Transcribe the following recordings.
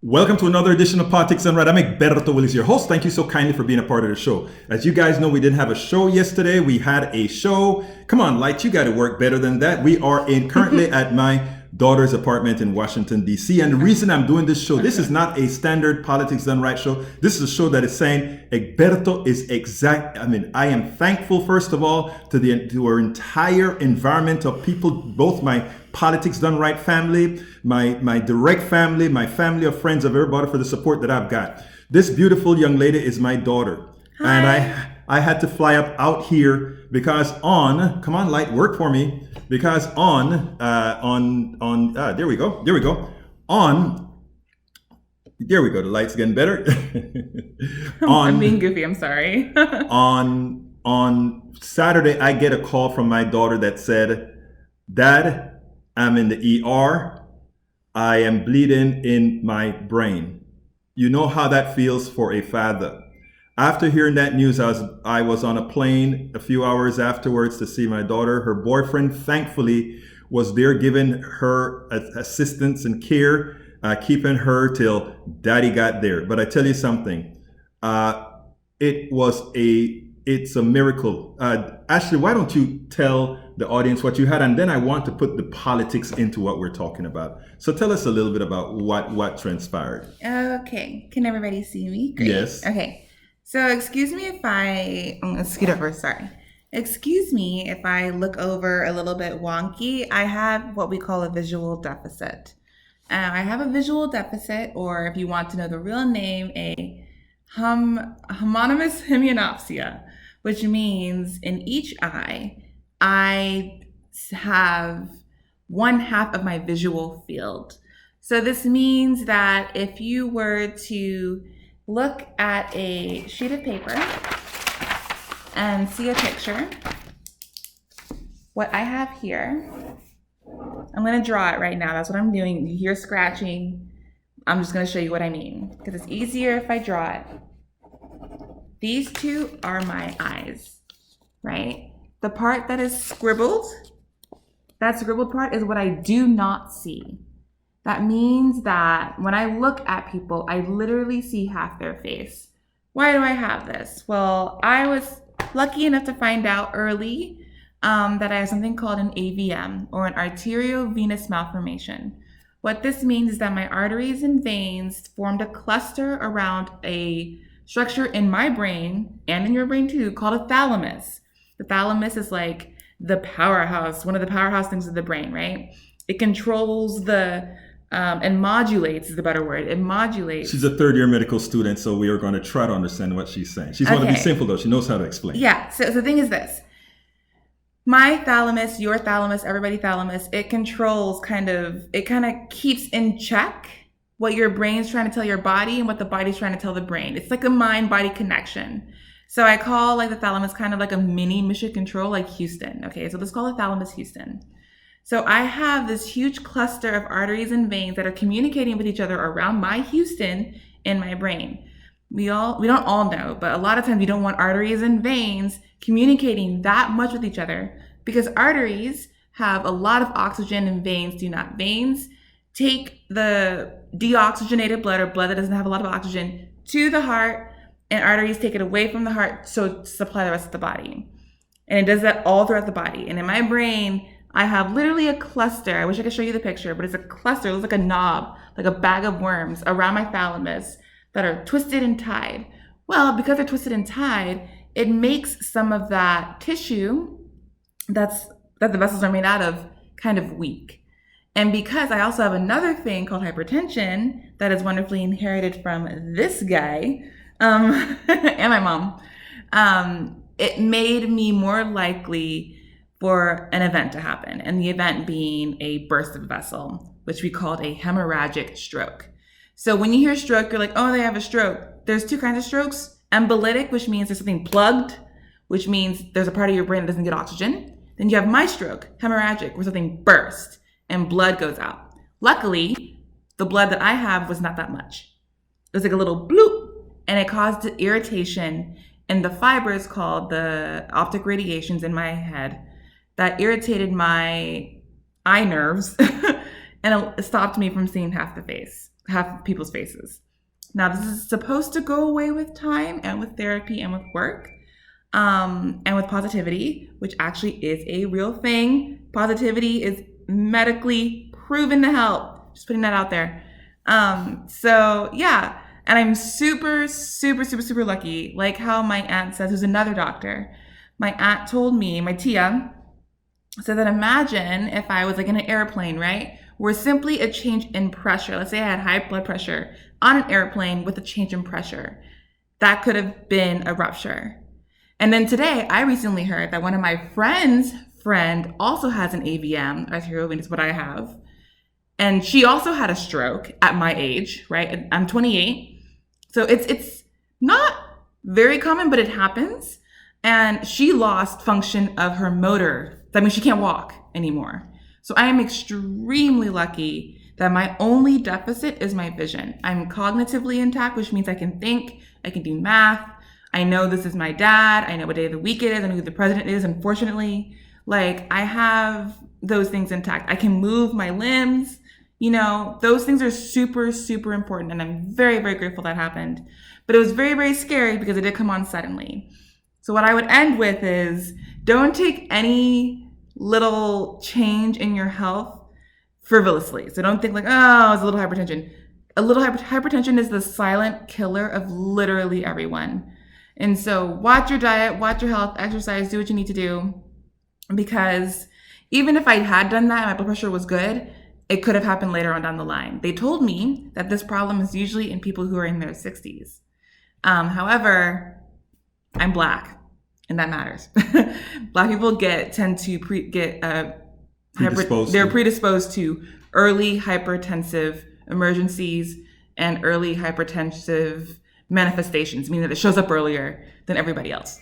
Welcome to another edition of Politics Done Right. I'm Egberto Willis, your host. Thank you so kindly for being a part of the show. As you guys know, we didn't have a show yesterday. We had a show. Come on, Light, you got to work better than that. We are currently at my daughter's apartment in Washington, DC. And the reason I'm doing this show, this is not a standard Politics Done Right show. This is a show that is saying Egberto is exact. I am thankful, first of all, to our entire environment of people, both my Politics Done Right family, my direct family, my family of friends, of everybody, for the support that I've got. This beautiful young lady is my daughter. Hi. And I had to fly up out here because come on, Light, work for me. Because there we go. The light's getting better. I'm being goofy, I'm sorry. on Saturday, I get a call from my daughter that said, "Dad, I'm in the ER. I am bleeding in my brain." You know how that feels for a father. After hearing that news, I was on a plane a few hours afterwards to see my daughter. Her boyfriend, thankfully, was there giving her assistance and care, keeping her till Daddy got there. But I tell you something, it's a miracle. Ashley, why don't you tell the audience what you had, and then I want to put the politics into what we're talking about. So tell us a little bit about what transpired. Okay, can everybody see me? Great. Yes. Okay, so excuse me if I'm gonna scoot over, sorry. Excuse me if I look over a little bit wonky. I have what we call a visual deficit. I have a visual deficit, or if you want to know the real name, a homonymous hemianopsia, which means in each eye, I have one half of my visual field. So this means that if you were to look at a sheet of paper and see a picture, what I have here, I'm going to draw it right now. That's what I'm doing. You hear scratching. I'm just going to show you what I mean, because it's easier if I draw it. These two are my eyes, right? The part that is scribbled, that scribbled part is what I do not see. That means that when I look at people, I literally see half their face. Why do I have this? Well, I was lucky enough to find out early that I have something called an AVM, or an arteriovenous malformation. What this means is that my arteries and veins formed a cluster around a structure in my brain, and in your brain too, called a thalamus. The thalamus is like the powerhouse, one of the powerhouse things of the brain, right? It controls and modulates is the better word. It modulates. She's a third-year medical student, so we are going to try to understand what she's saying. She's going to be simple, though. She knows how to explain. Yeah, so the thing is this. My thalamus, your thalamus, everybody's thalamus, it controls kind of keeps in check what your brain's trying to tell your body and what the body's trying to tell the brain. It's like a mind-body connection. So I call like the thalamus kind of like a mini mission control, like Houston. Okay, so let's call it thalamus Houston. So I have this huge cluster of arteries and veins that are communicating with each other around my Houston in my brain. We don't all know, but a lot of times we don't want arteries and veins communicating that much with each other, because arteries have a lot of oxygen and veins do not. Veins take the deoxygenated blood, or blood that doesn't have a lot of oxygen, to the heart, and arteries take it away from the heart to supply the rest of the body. And it does that all throughout the body. And in my brain, I have literally a cluster. I wish I could show you the picture, but it's a cluster. It looks like a knob, like a bag of worms around my thalamus that are twisted and tied. Well, because they're twisted and tied, it makes some of that tissue that the vessels are made out of kind of weak. And because I also have another thing called hypertension that is wonderfully inherited from this guy, and my mom, it made me more likely for an event to happen, and the event being a burst of a vessel, which we called a hemorrhagic stroke. So when you hear stroke, you're like, oh, they have a stroke. There's two kinds of strokes. Embolytic, which means there's something plugged, which means there's a part of your brain that doesn't get oxygen. Then you have my stroke, hemorrhagic, where something bursts and blood goes out. Luckily, the blood that I have was not that much. It was like a little bloop, and it caused irritation in the fibers called the optic radiations in my head that irritated my eye nerves and it stopped me from seeing half people's faces. Now, this is supposed to go away with time and with therapy and with work, and with positivity, which actually is a real thing. Positivity is medically proven to help. Just putting that out there. So yeah, and I'm super, super, super, super lucky. Like how my aunt says, who's another doctor. My aunt told me, my tia, said that imagine if I was like in an airplane, right? Where simply a change in pressure. Let's say I had high blood pressure on an airplane with a change in pressure. That could have been a rupture. And then today, I recently heard that one of my friend's friend also has an AVM, arterial venous, what I have. And she also had a stroke at my age, right? I'm 28. So it's not very common, but it happens. And she lost function of her motor. That means she can't walk anymore. So I am extremely lucky that my only deficit is my vision. I'm cognitively intact, which means I can think, I can do math. I know this is my dad. I know what day of the week it is. I know who the president is, unfortunately. Like, I have those things intact. I can move my limbs. You know, those things are super, super important. And I'm very, very grateful that happened. But it was very, very scary because it did come on suddenly. So what I would end with is don't take any little change in your health frivolously. So don't think like, oh, it's a little hypertension. A little hypertension is the silent killer of literally everyone. And so watch your diet, watch your health, exercise, do what you need to do. Because even if I had done that and my blood pressure was good, it could have happened later on down the line. They told me that this problem is usually in people who are in their 60s. However, I'm Black, and that matters. Black people tend to they're predisposed to early hypertensive emergencies and early hypertensive manifestations, meaning that it shows up earlier than everybody else.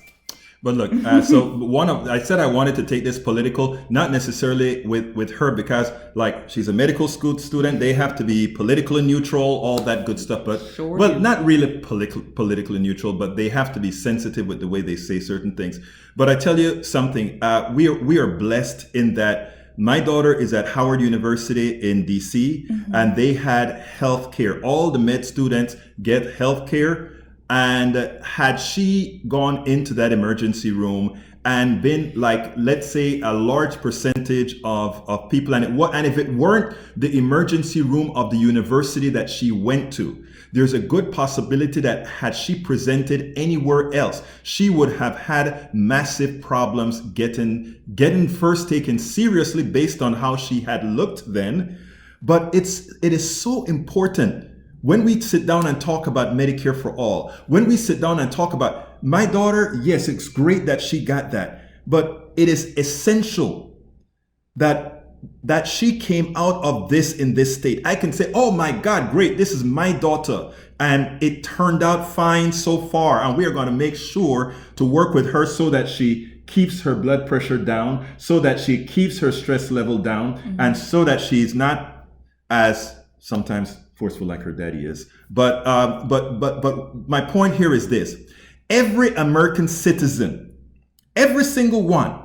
But look, I said I wanted to take this political, not necessarily with her, because like she's a medical school student, they have to be politically neutral, all that good stuff. But Sure well, do. not really politically neutral, but they have to be sensitive with the way they say certain things. But I tell you something, we are blessed in that my daughter is at Howard University in DC, and they had health care. All the med students get health care. And had she gone into that emergency room and been like, let's say, a large percentage of people, and if it weren't the emergency room of the university that she went to, there's a good possibility that had she presented anywhere else, she would have had massive problems getting first taken seriously based on how she had looked then. But it is so important when we sit down and talk about Medicare for all, when we sit down and talk about my daughter, yes, it's great that she got that, but it is essential that she came out of this in this state. I can say, oh my God, great, this is my daughter, and it turned out fine so far, and we are going to make sure to work with her so that she keeps her blood pressure down, so that she keeps her stress level down, and so that she's not as sometimes forceful like her daddy is. But my point here is this. Every American citizen, every single one,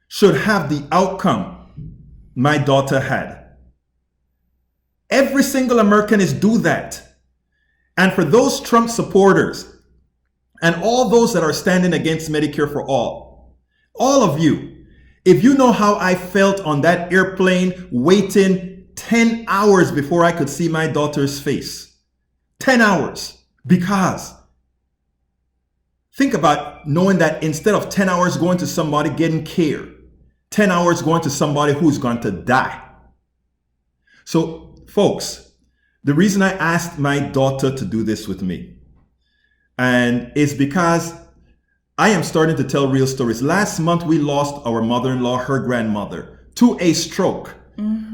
should have the outcome my daughter had. Every single American is due that. And for those Trump supporters and all those that are standing against Medicare for all of you, if you know how I felt on that airplane waiting 10 hours before I could see my daughter's face. 10 hours. Because think about knowing that instead of 10 hours going to somebody getting care, 10 hours going to somebody who's going to die. So, folks, the reason I asked my daughter to do this with me, and it's because I am starting to tell real stories. Last month, we lost our mother-in-law, her grandmother, to a stroke.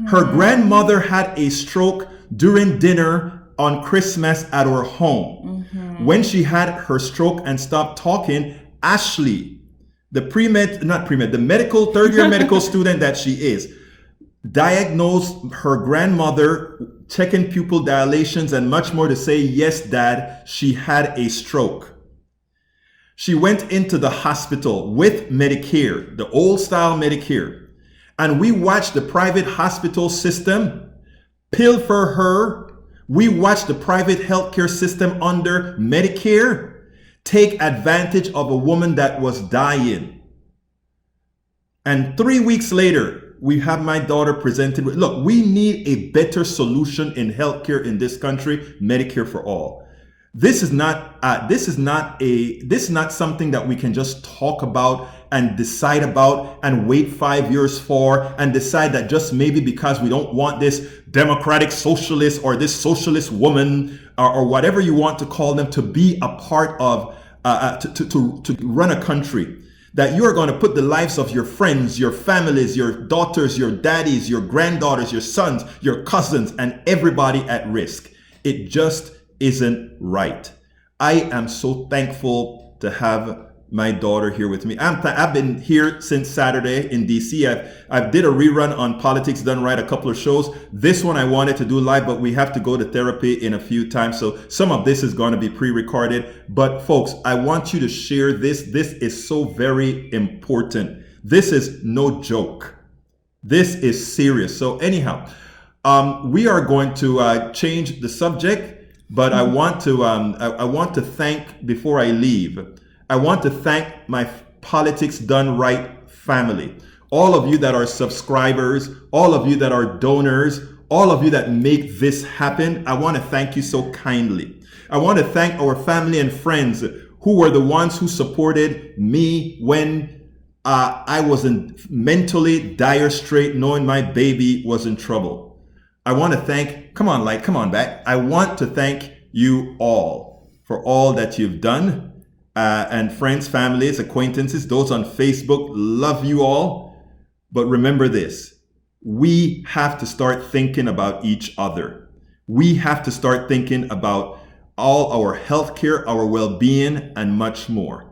Her grandmother had a stroke during dinner on Christmas at her home. When she had her stroke and stopped talking, Ashley, the medical third-year medical student that she is, diagnosed her grandmother, checking pupil dilations and much more to say, yes, Dad, she had a stroke. She went into the hospital with Medicare, the old style Medicare. And we watch the private hospital system pilfer her. We watch the private healthcare system under Medicare take advantage of a woman that was dying. And 3 weeks later, we have my daughter presented with, look, we need a better solution in healthcare in this country, Medicare for all. This is not something that we can just talk about and decide about and wait 5 years for and decide that just maybe because we don't want this democratic socialist or this socialist woman or whatever you want to call them to be a part of to run a country, that you are going to put the lives of your friends, your families, your daughters, your daddies, your granddaughters, your sons, your cousins, and everybody at risk. It just isn't right. I am so thankful to have my daughter here with me. I've been here since Saturday in DC. I did a rerun on Politics Done Right, a couple of shows. This one I wanted to do live, but we have to go to therapy in a few times. So some of this is going to be pre-recorded. But folks, I want you to share this. This is so very important. This is no joke. This is serious. So anyhow, we are going to change the subject, but I want to thank, before I leave, I want to thank my Politics Done Right family. All of you that are subscribers, all of you that are donors, all of you that make this happen, I want to thank you so kindly. I want to thank our family and friends who were the ones who supported me when I was in mentally dire strait, knowing my baby was in trouble. I want to thank, come on back. I want to thank you all for all that you've done. And friends, families, acquaintances, those on Facebook, love you all. But remember this, we have to start thinking about each other. We have to start thinking about all our healthcare, our well-being, and much more.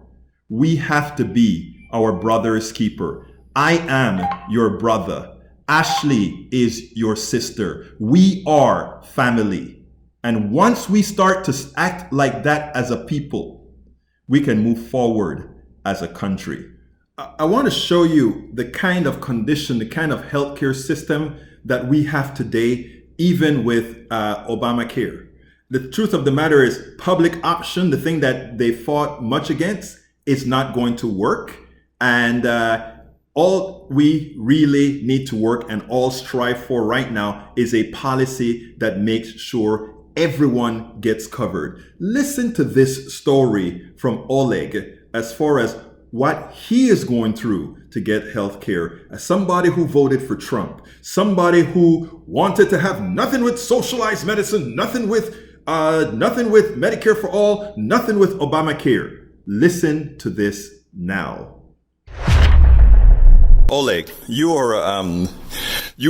We have to be our brother's keeper. I am your brother. Ashley is your sister. We are family. And once we start to act like that as a people, we can move forward as a country. I want to show you the kind of condition, the kind of healthcare system that we have today, even with Obamacare. The truth of the matter is, public option, the thing that they fought much against, is not going to work. And all we really need to work and all strive for right now is a policy that makes sure everyone gets covered. Listen to this story from Oleg as far as what he is going through to get health care. As somebody who voted for Trump, somebody who wanted to have nothing with socialized medicine, nothing with Medicare for all, nothing with Obamacare. Listen to this now. Oleg, you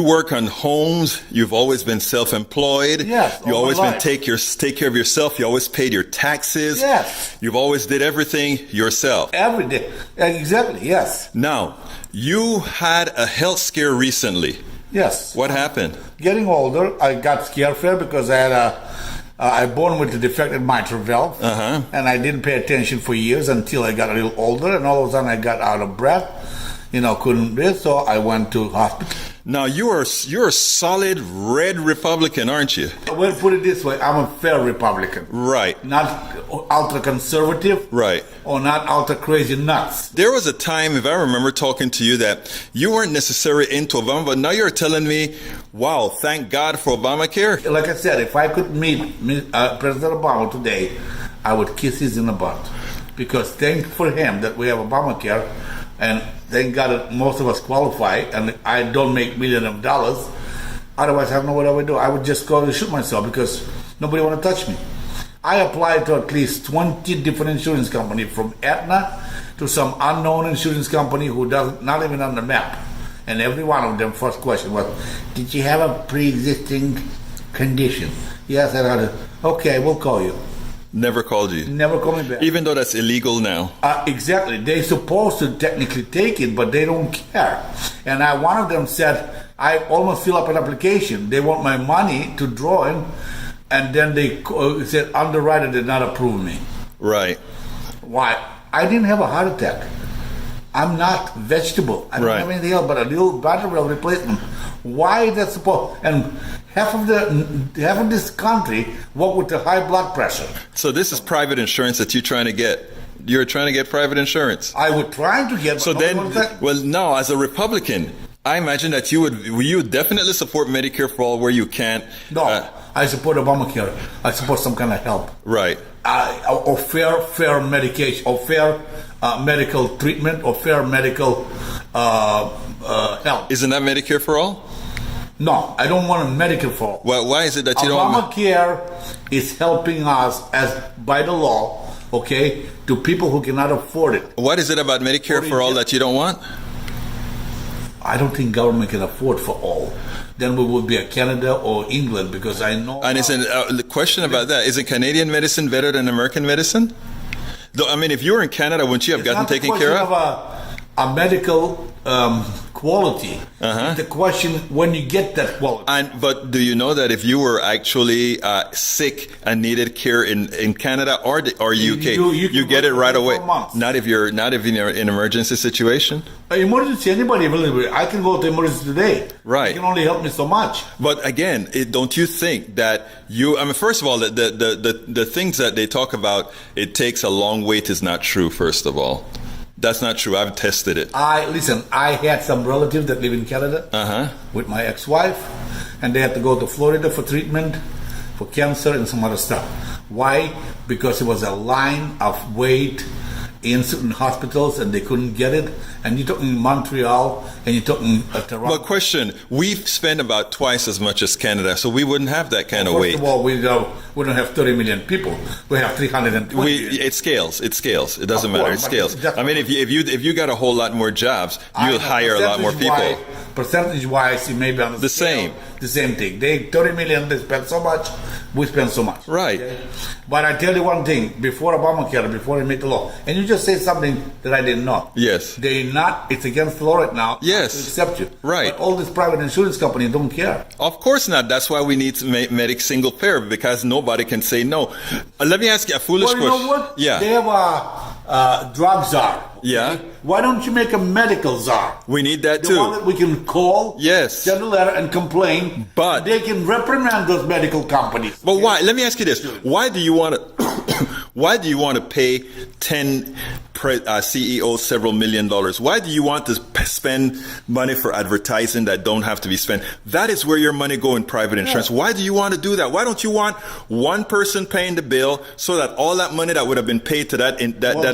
work on homes. You've always been self-employed. Yes. You always been take care of yourself. You always paid your taxes. Yes. You've always did everything yourself. Every day. Exactly. Yes. Now, you had a health scare recently. Yes. What happened? Getting older, I got scared because I had I born with a defective mitral valve, and I didn't pay attention for years until I got a little older, and all of a sudden I got out of breath. Couldn't breathe, so I went to hospital. Now, you're a solid red Republican, aren't you? Well, put it this way, I'm a fair Republican. Right. Not ultra-conservative. Right. Or not ultra-crazy nuts. There was a time, if I remember talking to you, that you weren't necessarily into Obama, but now you're telling me, wow, thank God for Obamacare. Like I said, if I could meet President Obama today, I would kiss his in the butt. Because thank for him that we have Obamacare, and thank God that most of us qualify, and I don't make millions of dollars. Otherwise, I don't know what I would do. I would just go and shoot myself because nobody want to touch me. I applied to at least 20 different insurance companies, from Aetna to some unknown insurance company who doesn't, not even on the map. And every one of them, first question was, did you have a pre-existing condition? Yes, I had. Okay, we'll call you. Never called you. Never called me back. Even though that's illegal now. Exactly. They're supposed to technically take it, but they don't care. And one of them said, I almost fill up an application. They want my money to draw in, and then they said, underwriter did not approve me. Right. Why? I didn't have a heart attack. I'm not vegetable. I don't Right. have anything else but a little battery rail replacement. Why is that supposed? And half of this country work with the high blood pressure. So this is private insurance that you're trying to get. You're trying to get private insurance. I was trying to get. So but then, nobody wants that. well, no, as a Republican, I imagine that you would definitely support Medicare for all where you can't. No, I support Obamacare. I support some kind of help. Right. Or fair medication, or fair medical treatment, or fair medical help. Isn't that Medicare for all? No, I don't want a Medicare for all. Well, why is it that you don't? Obamacare is helping us as by the law, okay, to people who cannot afford it. What is it about Medicare for all that you don't want? I don't think government can afford for all. Then we would be a Canada or England, because I know. And isn't the question about that? Isn't Canadian medicine better than American medicine? Though, I mean, if you were in Canada, wouldn't you have gotten taken care of? A medical quality. Uh-huh. The question when you get that quality. But do you know that if you were actually sick and needed care in Canada or UK, you get it right away? Not if you're in an emergency situation. Emergency, anybody available. I can go to emergency today. Right. It can only help me so much. But again, don't you think that I mean, first of all, the things that they talk about, it takes a long wait is not true, first of all. That's not true. I've tested it. I had some relatives that live in Canada with my ex-wife, and they had to go to Florida for treatment for cancer and some other stuff. Why? Because it was a line of wait in certain hospitals and they couldn't get it. And you took in Montreal and you took in Toronto. But question, we spend about twice as much as Canada, so we wouldn't have that kind of First weight. of all, we don't have 30 million people. We have 320 million. It scales. It scales. It doesn't Of matter. course, It but scales. that's- I mean, if you got a whole lot more jobs, you'll hire a lot more people. Percentage-wise, it may be on the scale, same. The same thing. They 30 million. They spend so much. We spend so much. Right. Okay? But I tell you one thing: before Obamacare, before they made the law, and you just said something that I didn't know. Yes. They're not. It's against the law right now. Yes. To accept you. Right. But all these private insurance companies don't care. Of course not. That's why we need to make Medic single payer, because nobody can say no. Let me ask you a foolish Well, you question. know what? Yeah. They have a drug czar. Yeah. Why don't you make a medical czar? We need that The too. one that we can call, Yes. send a letter and complain, But- they can reprimand those medical companies. But why? Let me ask you this: why do you want to? Why do you want to pay 10 CEOs several $1 million? Why do you want to spend money for advertising that don't have to be spent? That is where your money go in private insurance. Yeah. Why do you want to do that? Why don't you want one person paying the bill so that all that money that would have been paid to that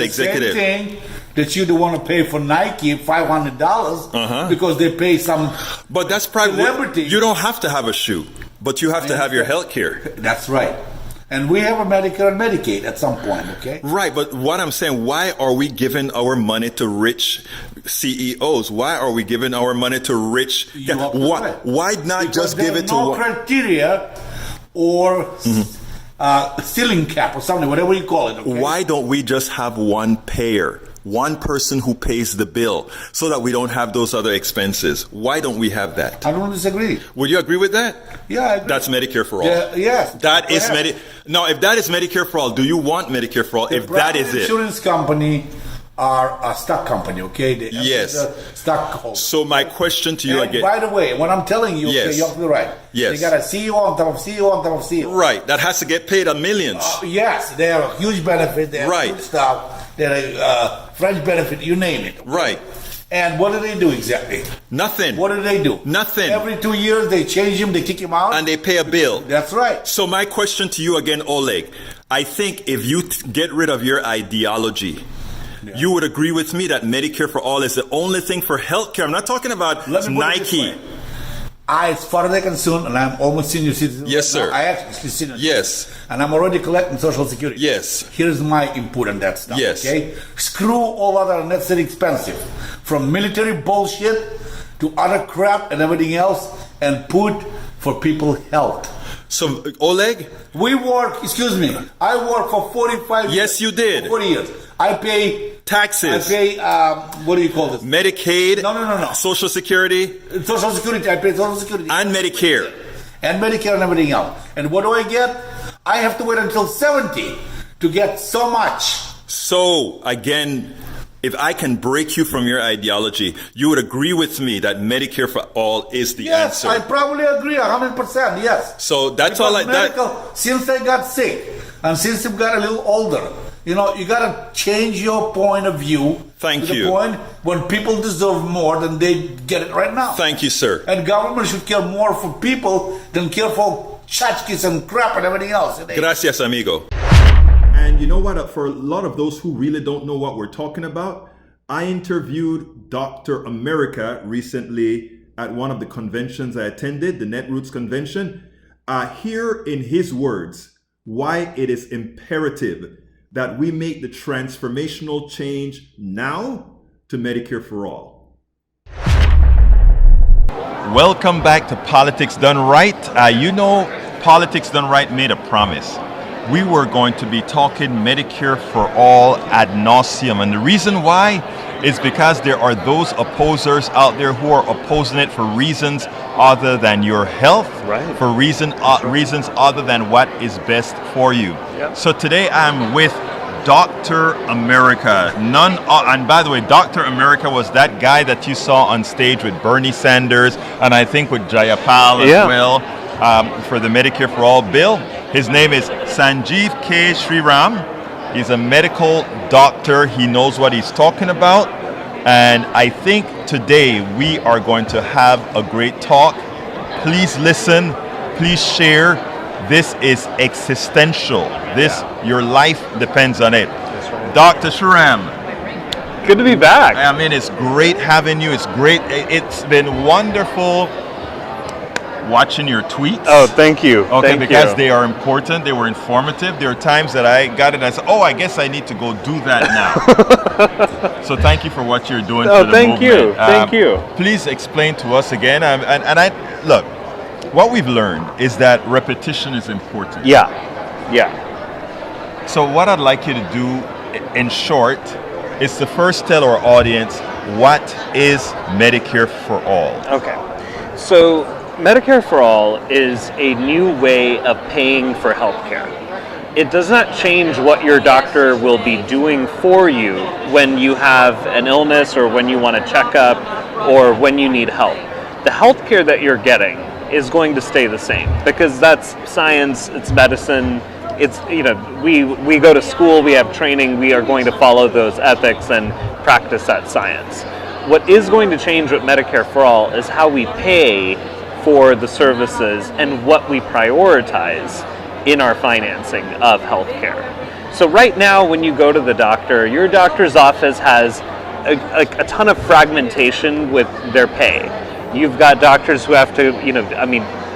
executive? Same thing that you don't want to pay for Nike $500 because they pay some. But that's private. Celebrity. You don't have to have a shoe, but you have to have your health care. That's right. And we have a Medicare and Medicaid at some point, okay? Right, but what I'm saying, why are we giving our money to rich CEOs? Why are we giving our money to rich? Why not Because just give there it to are no one? criteria or ceiling cap or something, whatever you call it. Okay? Why don't we just have one payer? One person who pays the bill so that we don't have those other expenses. Why don't we have that? I don't disagree. Would you agree with that? Yeah, I agree. That's Medicare for all. Yeah, yes. That is Perhaps. Now, if that is Medicare for all, do you want Medicare for all? If that is it. Insurance company are a stock company, okay? They Yes. stockholders. So my question to you And again. by the way, what I'm telling you, Yes. okay, you have to be right. Yes. They got a CEO on top of CEO on top of CEO. Right, that has to get paid a millions. Yes, they have a huge benefit. They have Right. good stuff. They have a French benefit, you name it. Right. And what do they do exactly? Nothing. What do they do? Nothing. Every 2 years, they change him, they kick him out. And they pay a bill. That's right. So my question to you again, Oleg, I think if you get rid of your ideology, you would agree with me that Medicare for all is the only thing for healthcare. I'm not talking about Let me put it this Nike. way. As far as I'm concerned, and I'm almost senior citizen. Yes, right sir. now, I actually senior. Yes. And I'm already collecting Social Security. Yes. Here's my input on that stuff. Yes. Okay. Screw all other unnecessary expensive, from military bullshit to other crap and everything else, and put for people's health. So, Oleg, We work. Excuse me. I work for 45 years. Yes, you did. 40 years. I pay taxes, I pay. What do you call this? Medicaid, No. Social Security, Social Security. I pay Social Security and Medicare. and Medicare and everything else. And what do I get? I have to wait until 70 to get so much. So, again, if I can break you from your ideology, you would agree with me that Medicare for all is the Yes, answer. I probably agree 100%. Yes. So that's Because all I medical, since I got sick and since I've got a little older, you know, you gotta change your point of view. Thank to you. The point when people deserve more than they get it right now. Thank you, sir. And government should care more for people than care for tchotchkes and crap and everything else. Gracias, amigo. And you know what? For a lot of those who really don't know what we're talking about, I interviewed Dr. America recently at one of the conventions I attended, the Netroots convention. Here in his words, why it is imperative that we make the transformational change now to Medicare for All. Welcome back to Politics Done Right. Politics Done Right made a promise. We were going to be talking Medicare for all ad nauseum. And the reason why is because there are those opposers out there who are opposing it for reasons other than your health, right, for reasons other than what is best for you. Yep. So today I'm with Dr. America. And by the way, Dr. America was that guy that you saw on stage with Bernie Sanders and I think with Jayapal as well for the Medicare for All bill. His name is Sanjeev K. Sriram. He's a medical doctor. He knows what he's talking about. And I think today we are going to have a great talk. Please listen. Please share. This is existential. Your life depends on it. That's right. Dr. Sriram. Good to be back. I mean, it's great having you. It's great. It's been wonderful watching your tweets. Oh, thank you. Okay, because they are important. They were informative. There are times that I got it and I said, I guess I need to go do that now. So thank you for what you're doing for the movement. Thank you. Please explain to us again. Look, what we've learned is that repetition is important. Yeah. So what I'd like you to do, in short, is to first tell our audience what is Medicare for All. Okay. So Medicare for All is a new way of paying for healthcare. It does not change what your doctor will be doing for you when you have an illness or when you want a checkup or when you need help. The healthcare that you're getting is going to stay the same because that's science, it's medicine, it's, we go to school, we have training, we are going to follow those ethics and practice that science. What is going to change with Medicare for All is how we pay for the services and what we prioritize in our financing of healthcare. So right now when you go to the doctor, your doctor's office has a ton of fragmentation with their pay. You've got doctors who have to,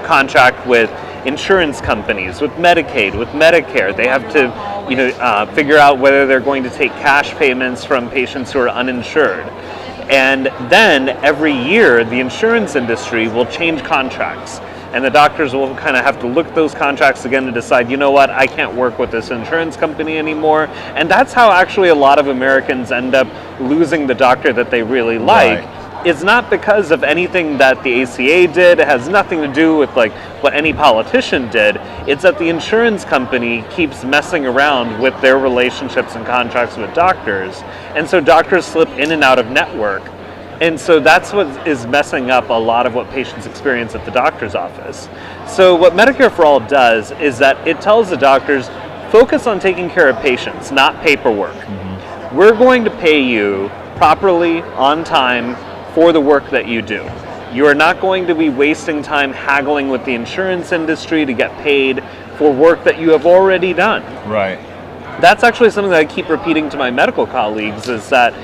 contract with insurance companies, with Medicaid, with Medicare. They have to, figure out whether they're going to take cash payments from patients who are uninsured. And then every year, the insurance industry will change contracts. And the doctors will kind of have to look at those contracts again to decide, you know what, I can't work with this insurance company anymore. And that's how actually a lot of Americans end up losing the doctor that they really like. Right. It's not because of anything that the ACA did. It has nothing to do with what any politician did. It's that the insurance company keeps messing around with their relationships and contracts with doctors. And so doctors slip in and out of network. And so that's what is messing up a lot of what patients experience at the doctor's office. So what Medicare for All does is that it tells the doctors, focus on taking care of patients, not paperwork. Mm-hmm. We're going to pay you properly, on time, for the work that you do. You are not going to be wasting time haggling with the insurance industry to get paid for work that you have already done. Right. That's actually something that I keep repeating to my medical colleagues is that,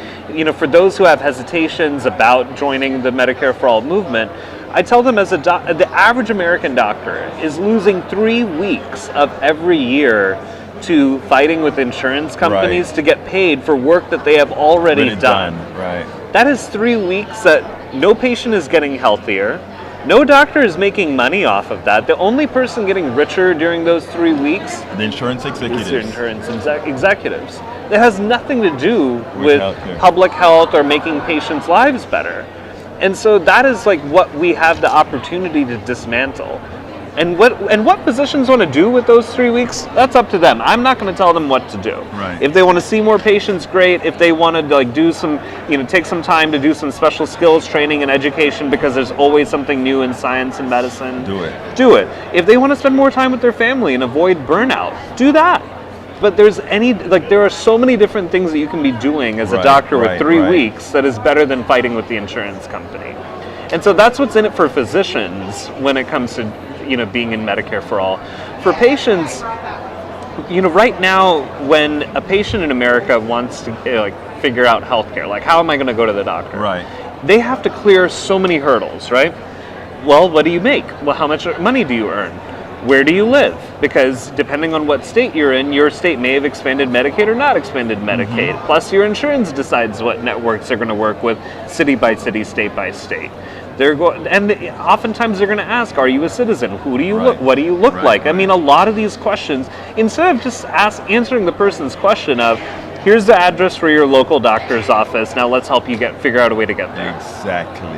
for those who have hesitations about joining the Medicare for All movement, I tell them the average American doctor is losing 3 weeks of every year to fighting with insurance companies to get paid for work that they have already done. Right. That is 3 weeks that no patient is getting healthier. No doctor is making money off of that. The only person getting richer during those 3 weeks The insurance executives. is the insurance executives. It has nothing to do with healthcare. public health or making patients' lives better. And so that is what we have the opportunity to dismantle. And what physicians want to do with those 3 weeks, that's up to them. I'm not going to tell them what to do. Right. If they want to see more patients, great. If they want to like do some, take some time to do some special skills training and education because there's always something new in science and medicine, Do it. do it. If they want to spend more time with their family and avoid burnout, do that. But there are so many different things that you can be doing as a Right, doctor with right, 3 right. weeks that is better than fighting with the insurance company. And so that's what's in it for physicians when it comes to, being in Medicare for all. For patients, right now, when a patient in America wants to figure out healthcare, like how am I going to go to the doctor? Right. They have to clear so many hurdles, right? Well, what do you make? Well, how much money do you earn? Where do you live? Because depending on what state you're in, your state may have expanded Medicaid or not expanded Medicaid. Plus, your insurance decides what networks they're going to work with, city by city, state by state. Oftentimes they're going to ask, "Are you a citizen? Who do you Right. look? What do you look Right, like?" I right. mean, a lot of these questions, instead of just answering the person's question of, "Here's the address for your local doctor's office. Now let's help you figure out a way to get there." Exactly.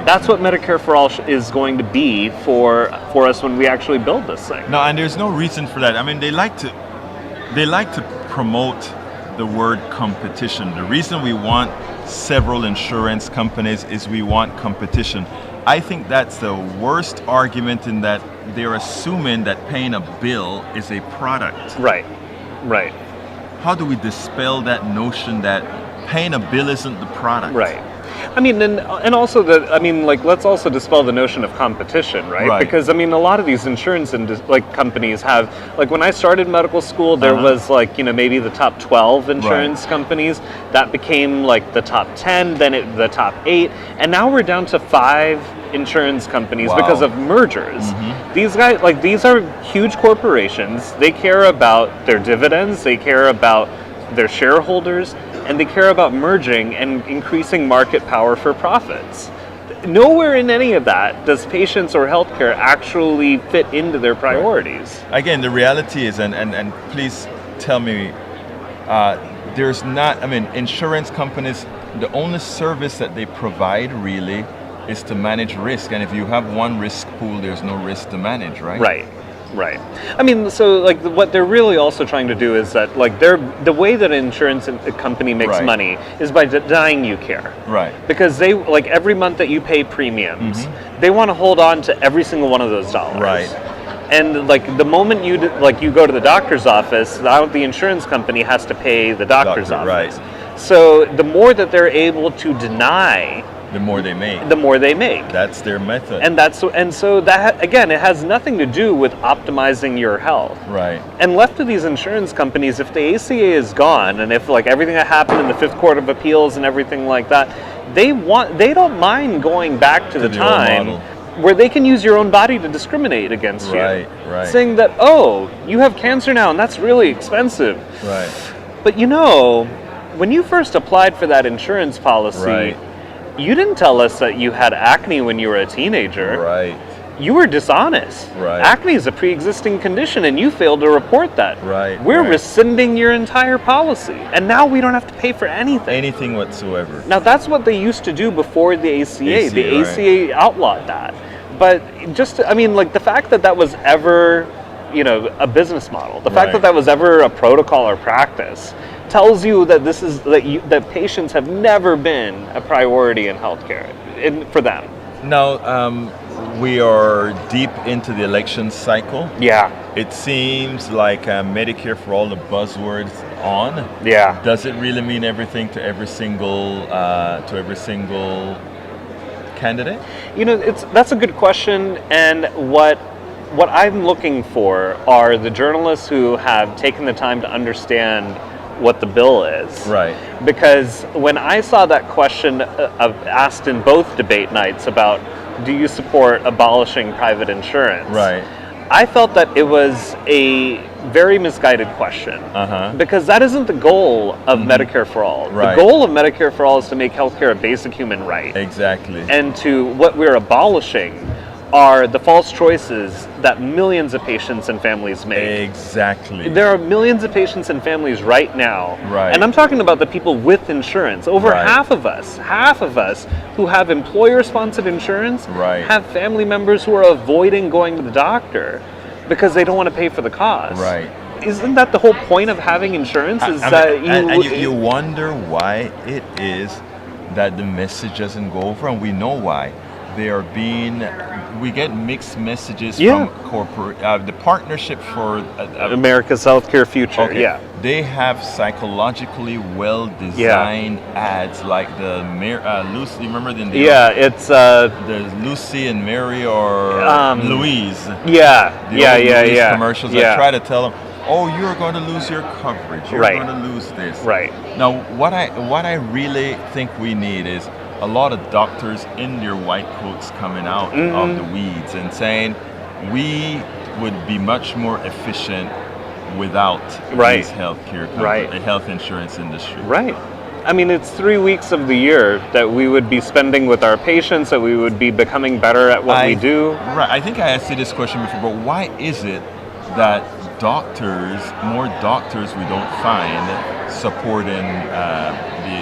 That's what Medicare for All is going to be for us when we actually build this thing. No, and there's no reason for that. I mean, they like to promote the word competition. The reason we want several insurance companies is we want competition. I think that's the worst argument in that they're assuming that paying a bill is a product. Right. How do we dispel that notion that paying a bill isn't the product? Right. I mean, and also let's also dispel the notion of competition, right? Right. Because a lot of these insurance companies have, when I started medical school, there was maybe the top 12 insurance companies. That became the top 10, then the top 8, and now we're down to 5 insurance companies Wow. because of mergers. These guys, these are huge corporations. They care about their dividends. They care about their shareholders. And they care about merging and increasing market power for profits. Nowhere in any of that does patients or healthcare actually fit into their priorities. Again, the reality is, and please tell me, there's not, insurance companies, the only service that they provide really is to manage risk. And if you have one risk pool, there's no risk to manage, right? Right. So what they're really also trying to do is that the way that an insurance company makes Right. money is by denying you care. Right. Because they every month that you pay premiums, they want to hold on to every single one of those dollars. Right. And the moment you go to the doctor's office, now the insurance company has to pay the doctor's Doctor, office. So the more that they're able to deny, The more they make. the more they make. That's their method. And so that again, it has nothing to do with optimizing your health. right. And left to these insurance companies, if the ACA is gone, and if everything that happened in the Fifth Court of Appeals and everything like that, they don't mind going back to the the old time model. where they can use your own body to discriminate against you. Right. Saying that, oh, you have cancer now, and that's really expensive. Right. But when you first applied for that insurance policy, Right. you didn't tell us that you had acne when you were a teenager. Right. You were dishonest. Right. Acne is a pre-existing condition, and you failed to report that. Right, We're right. rescinding your entire policy, and now we don't have to pay for anything. Anything whatsoever. Now that's what they used to do before the ACA. The right. ACA outlawed that. But the fact that was ever, a business model, the fact Right. that was ever a protocol or practice, tells you that that patients have never been a priority in healthcare for them. Now, we are deep into the election cycle. Yeah. It seems like Medicare for all the buzzwords on. Yeah. Does it really mean everything to every single candidate? That's a good question, and what I'm looking for are the journalists who have taken the time to understand what the bill is. Right. Because when I saw that question asked in both debate nights about, do you support abolishing private insurance? Right. I felt that it was a very misguided question. Because that isn't the goal of Medicare for All. Right. The goal of Medicare for All is to make healthcare a basic human right. Exactly. And what we're abolishing are the false choices that millions of patients and families make. Exactly. There are millions of patients and families right now, Right. and I'm talking about the people with insurance. Over Right. half of us who have employer-sponsored insurance Right. have family members who are avoiding going to the doctor because they don't want to pay for the cost. Right. Isn't that the whole point of having insurance? Is that you wonder why it is that the message doesn't go over, and we know why. We get mixed messages Yeah. from corporate, the Partnership for America's healthcare future. Okay. Yeah. They have psychologically well-designed ads like the Lucy. Remember the Yeah, it's the Lucy and Mary or Louise. yeah, The yeah, old yeah, Louise yeah. commercials. Yeah. I try to tell them, oh, you're going to lose your coverage. You're Right. going to lose this. Right. Now, what I really think we need is a lot of doctors in their white coats coming out of the weeds and saying we would be much more efficient without Right. this healthcare company, Right. the health insurance industry. Right. I mean, it's 3 weeks of the year that we would be spending with our patients, that we would be becoming better at what we do. Right. I think I asked you this question before, but why is it that more doctors we don't find supporting the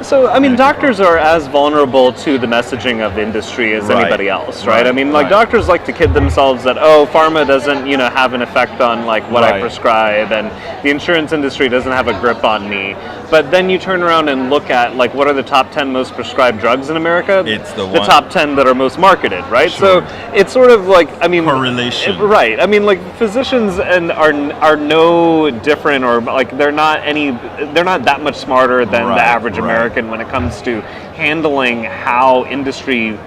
So, I mean, Medicare doctors are as vulnerable to the messaging of industry as Right. anybody else, right? Right. I mean, like, Right. doctors like to kid themselves that, oh, pharma doesn't, have an effect on, like, what I Right. prescribe, and the insurance industry doesn't have a grip on me. But then you turn around and look at, like, what are the top 10 most prescribed drugs in America? It's the one- top 10 that are most marketed, right? Sure. So, it's sort of like, I mean... Correlation. Right. I mean, like, physicians are no different, or, like, they're not that much smarter than Right, the average right. American when it comes to handling how industry,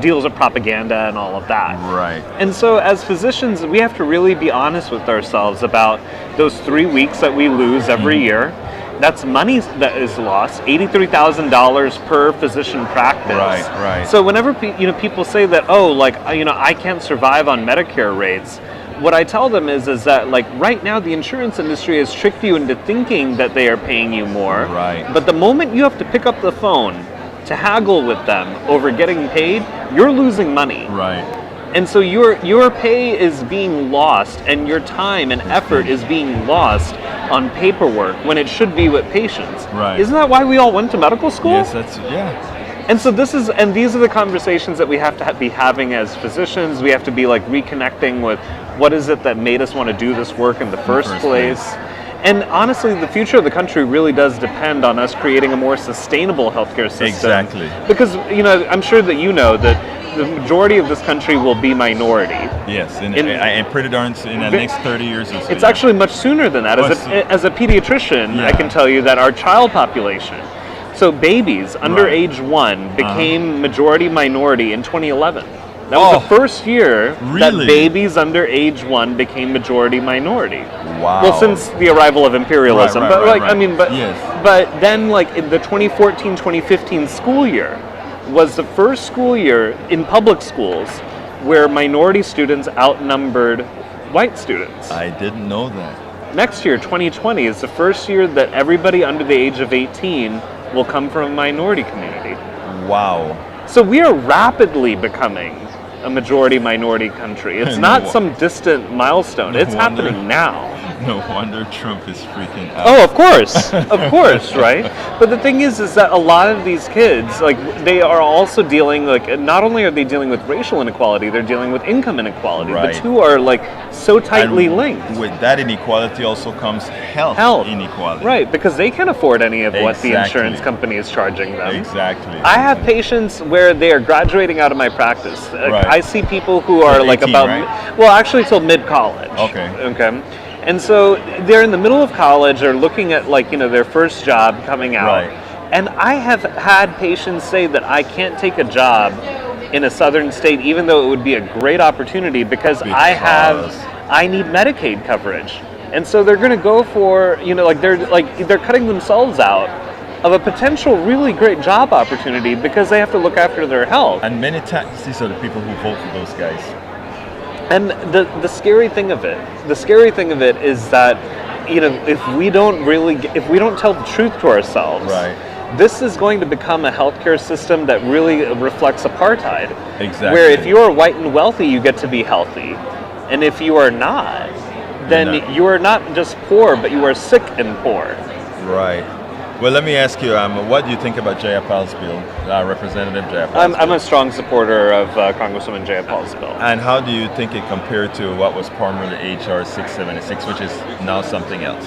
deals with propaganda and all of that. Right. And so, as physicians, we have to really be honest with ourselves about those 3 weeks that we lose every year. That's money that is lost, $83,000 per physician practice. Right, right. So whenever people say that, oh, like, I can't survive on Medicare rates, what I tell them is that, like, right now the insurance industry has tricked you into thinking that they are paying you more. Right. But the moment you have to pick up the phone to haggle with them over getting paid, you're losing money. Right. And so your pay is being lost, and your time and effort is being lost on paperwork when it should be with patients. Right. Isn't that why we all went to medical school? Yes, And so these are the conversations that we have to be having as physicians. We have to be, like, reconnecting with what is it that made us want to do this work in the first place. And honestly, the future of the country really does depend on us creating a more sustainable healthcare system. Exactly. Because, I'm sure that that the majority of this country will be minority. Yes, and pretty darn soon, in the next 30 years or so. It's actually much sooner than that. As a pediatrician, I can tell you that our child population, so babies under age 1, became majority minority in 2011. That was the first year that Really? babies under age 1 became majority minority. Wow. Well, since the arrival of imperialism, Right, but right, like right. I mean, but Yes. but then, like, in the 2014-2015 school year was the first school year in public schools where minority students outnumbered white students. I didn't know that. Next year, 2020, is the first year that everybody under the age of 18 will come from a minority community. Wow. So we are rapidly becoming a majority-minority country. It's No not wo- some distant milestone. No It's wonder. happening now. No wonder Trump is freaking out. Oh, of course, right? But the thing is that a lot of these kids, like, they are also dealing, like, not only are they dealing with racial inequality, they're dealing with income inequality. Right. The two are, like, so tightly And linked. With that inequality also comes health inequality. Right, because they can't afford any of what the Exactly. insurance company is charging them. Exactly. I have patients where they are graduating out of my practice. Right. I see people who are, At like, 18, about, right? well, actually till mid-college. Okay. And so they're in the middle of college, or looking at, like, their first job coming out. Right. And I have had patients say that I can't take a job in a southern state, even though it would be a great opportunity, because I need Medicaid coverage. And so they're going to go for, they're cutting themselves out of a potential really great job opportunity because they have to look after their health. And many times these are the people who vote for those guys. And the scary thing of it is that, if we don't tell the truth to ourselves, Right. this is going to become a healthcare system that really reflects apartheid. Exactly. Where if you are white and wealthy, you get to be healthy. And if you are not, then you are not just poor, but you are sick and poor. Right. Well, let me ask you, what do you think about Jayapal's bill, Representative Jayapal's I'm bill? a strong supporter of Congresswoman Jayapal's bill. And how do you think it compared to what was formerly HR 676, which is now something else?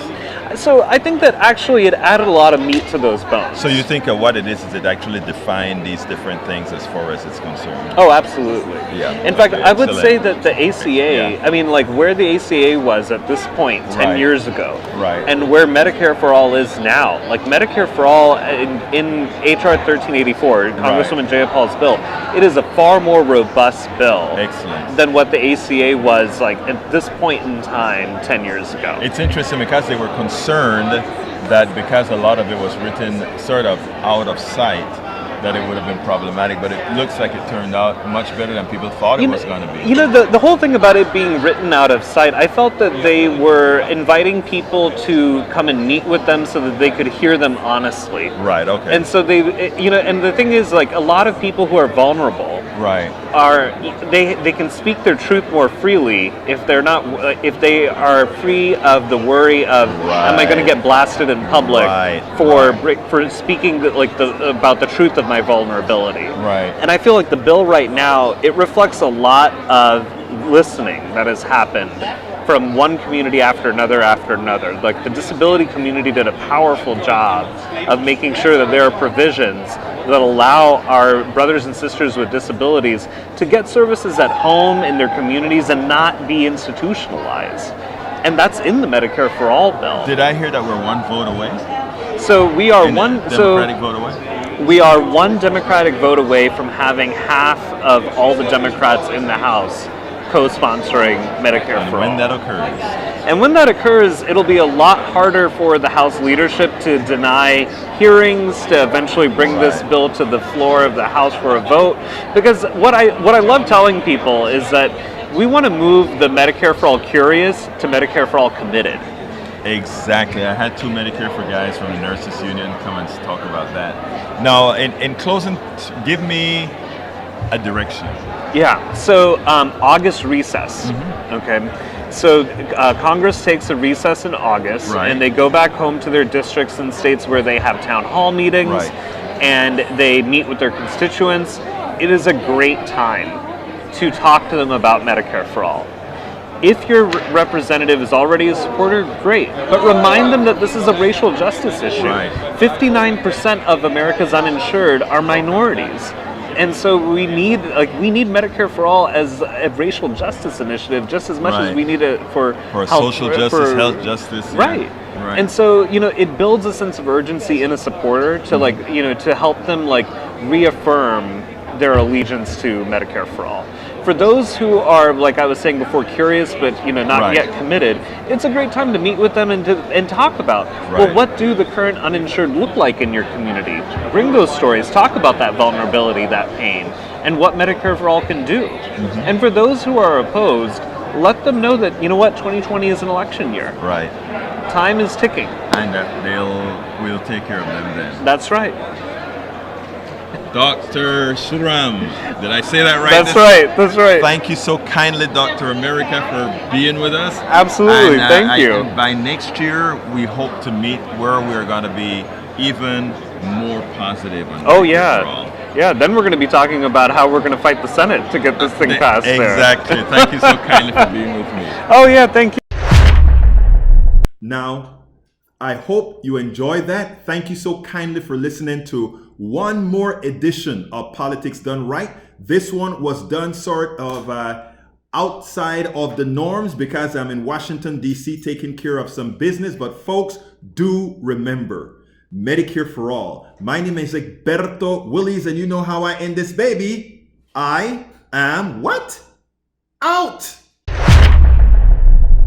So I think that actually it added a lot of meat to those bones. So you think what it is it actually defined these different things as far as it's concerned? Oh, absolutely. Yeah. In fact, I would excellent. say that the ACA, I mean, like where the ACA was at this point 10 Right. years ago, Right. and where Medicare for All is now. Like Medicare for All in HR 1384, Congresswoman Jayapal's bill, it is a far more robust bill Excellent. than what the ACA was like at this point in time 10 years ago. It's interesting because they were concerned that because a lot of it was written sort of out of sight, that it would have been problematic, but it looks like it turned out much better than people thought it was going to be. You know, the whole thing about it being written out of sight, I felt that they were inviting people to come and meet with them so that they could hear them honestly. Right, okay. And so they, you know, and the thing is, like, a lot of people who are vulnerable right. are, they can speak their truth more freely if they're not, if they are free of the worry of, am I going to get blasted in public for speaking about the truth of my vulnerability. Right. And I feel like the bill right now, it reflects a lot of listening that has happened from one community after another after another. Like the disability community did a powerful job of making sure that there are provisions that allow our brothers and sisters with disabilities to get services at home in their communities and not be institutionalized. And that's in the Medicare for All bill. Did I hear that we're one vote away? So we are Democratic vote away? We are one Democratic vote away from having half of all the Democrats in the House co-sponsoring Medicare And for when All. that occurs? And when that occurs, it'll be a lot harder for the House leadership to deny hearings, to eventually bring this bill to the floor of the House for a vote. Because what I love telling people is that we want to move the Medicare for All curious to Medicare for All committed. Exactly. I had two Medicare for guys from the Nurses Union come and talk about that. Now, in closing, give me a direction. Yeah, so August recess, okay? So Congress takes a recess in August, and they go back home to their districts and states where they have town hall meetings, and they meet with their constituents. It is a great time to talk to them about Medicare for All. If your representative is already a supporter, great. But remind them that this is a racial justice issue. 59% of America's uninsured are minorities. And so we need Medicare for All as a racial justice initiative just as much as we need it for health, social justice, health justice. Right. And so, it builds a sense of urgency in a supporter to to help them reaffirm their allegiance to Medicare for All. For those who are, like I was saying before, curious but not yet committed, it's a great time to meet with them and talk about, well, what do the current uninsured look like in your community? Bring those stories, talk about that vulnerability, that pain, and what Medicare for All can do. And for those who are opposed, let them know that, 2020 is an election year. Right. Time is ticking. And that we'll take care of them then. That's right. Dr. Shriram, did I say that right? That's right. Thank you so kindly, Dr. America, for being with us. Absolutely, thank you. And by next year, we hope to meet where we're going to be even more positive. On Yeah, then we're going to be talking about how we're going to fight the Senate to get this thing passed there. Exactly. Thank you so kindly for being with me. Oh, yeah, thank you. Now, I hope you enjoyed that. Thank you so kindly for listening to one more edition of Politics Done Right. This one was done sort of outside of the norms because I'm in Washington, DC taking care of some business. But folks, do remember, Medicare for All. My name is Egberto Willies, and you know how I end this baby. I am what? Out!